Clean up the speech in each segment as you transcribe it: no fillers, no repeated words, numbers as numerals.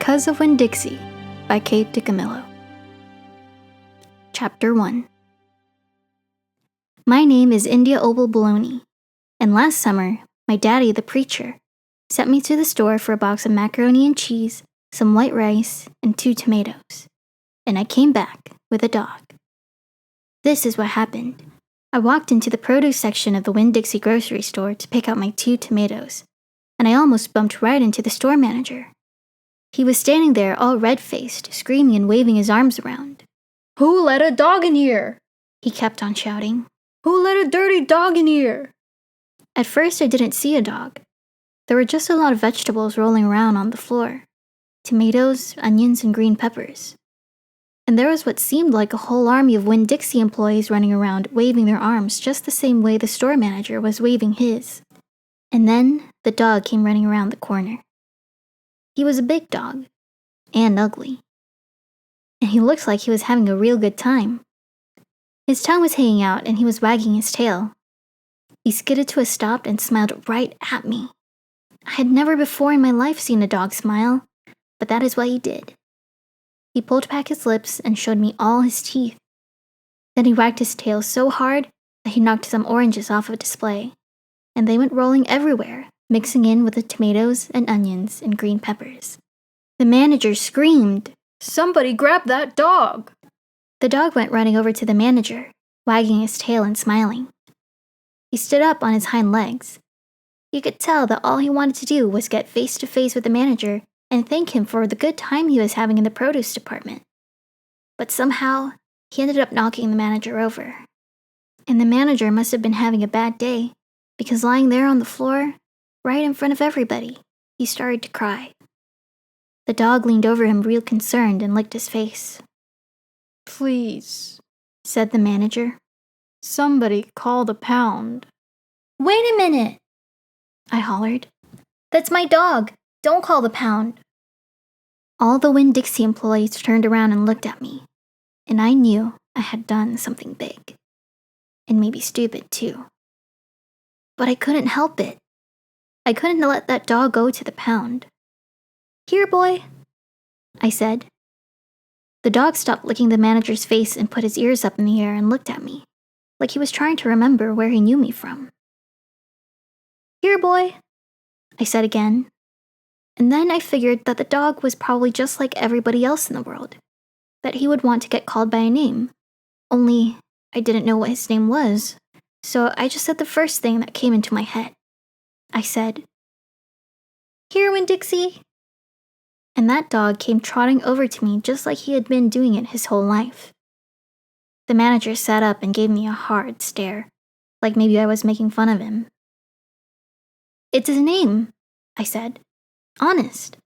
Because of Winn-Dixie by Kate DiCamillo. Chapter 1. My name is India Obel Bologna, and last summer, my daddy, the preacher, sent me to the store for a box of macaroni and cheese, some white rice, and 2 tomatoes, and I came back with a dog. This is what happened. I walked into the produce section of the Winn-Dixie grocery store to pick out my 2 tomatoes, and I almost bumped right into the store manager. He was standing there all red-faced, screaming and waving his arms around. "Who let a dog in here?" he kept on shouting. "Who let a dirty dog in here?" At first I didn't see a dog. There were just a lot of vegetables rolling around on the floor. Tomatoes, onions, and green peppers. And there was what seemed like a whole army of Winn-Dixie employees running around, waving their arms just the same way the store manager was waving his. And then the dog came running around the corner. He was a big dog, and ugly. And he looked like he was having a real good time. His tongue was hanging out and he was wagging his tail. He skidded to a stop and smiled right at me. I had never before in my life seen a dog smile, but that is what he did. He pulled back his lips and showed me all his teeth. Then he wagged his tail so hard that he knocked some oranges off a display, and they went rolling everywhere, mixing in with the tomatoes and onions and green peppers. The manager screamed, "Somebody grab that dog!" The dog went running over to the manager, wagging his tail and smiling. He stood up on his hind legs. You could tell that all he wanted to do was get face to face with the manager and thank him for the good time he was having in the produce department. But somehow, he ended up knocking the manager over. And the manager must have been having a bad day, because lying there on the floor, right in front of everybody, he started to cry. The dog leaned over him real concerned and licked his face. "Please," said the manager. "Somebody call the pound." "Wait a minute," I hollered. "That's my dog. Don't call the pound." All the Winn-Dixie employees turned around and looked at me, and I knew I had done something big. And maybe stupid, too. But I couldn't help it. I couldn't let that dog go to the pound. "Here, boy," I said. The dog stopped licking the manager's face and put his ears up in the air and looked at me, like he was trying to remember where he knew me from. "Here, boy," I said again. And then I figured that the dog was probably just like everybody else in the world, that he would want to get called by a name. Only I didn't know what his name was, so I just said the first thing that came into my head. I said, "Here, Winn-Dixie." And that dog came trotting over to me just like he had been doing it his whole life. The manager sat up and gave me a hard stare, like maybe I was making fun of him. "It's his name," I said. "Honest."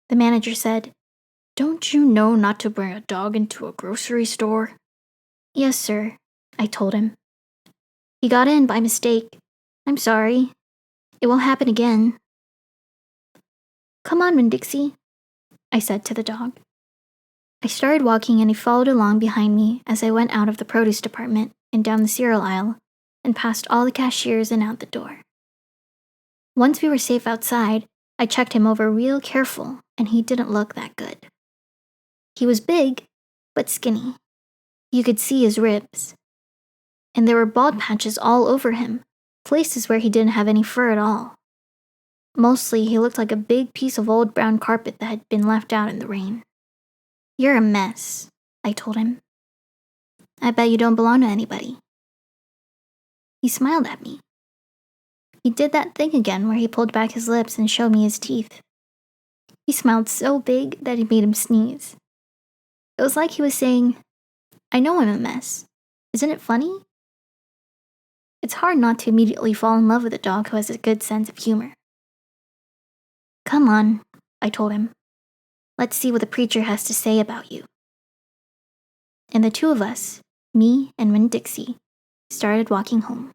The manager said, "Don't you know not to bring a dog into a grocery store?" "Yes, sir," I told him. "He got in by mistake. I'm sorry. It won't happen again." "Come on, Winn-Dixie," I said to the dog. I started walking and he followed along behind me as I went out of the produce department and down the cereal aisle and past all the cashiers and out the door. Once we were safe outside, I checked him over real careful and he didn't look that good. He was big, but skinny. You could see his ribs. And there were bald patches all over him, places where he didn't have any fur at all. Mostly, he looked like a big piece of old brown carpet that had been left out in the rain. "You're a mess," I told him. "I bet you don't belong to anybody." He smiled at me. He did that thing again where he pulled back his lips and showed me his teeth. He smiled so big that it made him sneeze. It was like he was saying, "I know I'm a mess. Isn't it funny?" It's hard not to immediately fall in love with a dog who has a good sense of humor. "Come on," I told him. "Let's see what the preacher has to say about you." And the two of us, me and Winn-Dixie, started walking home.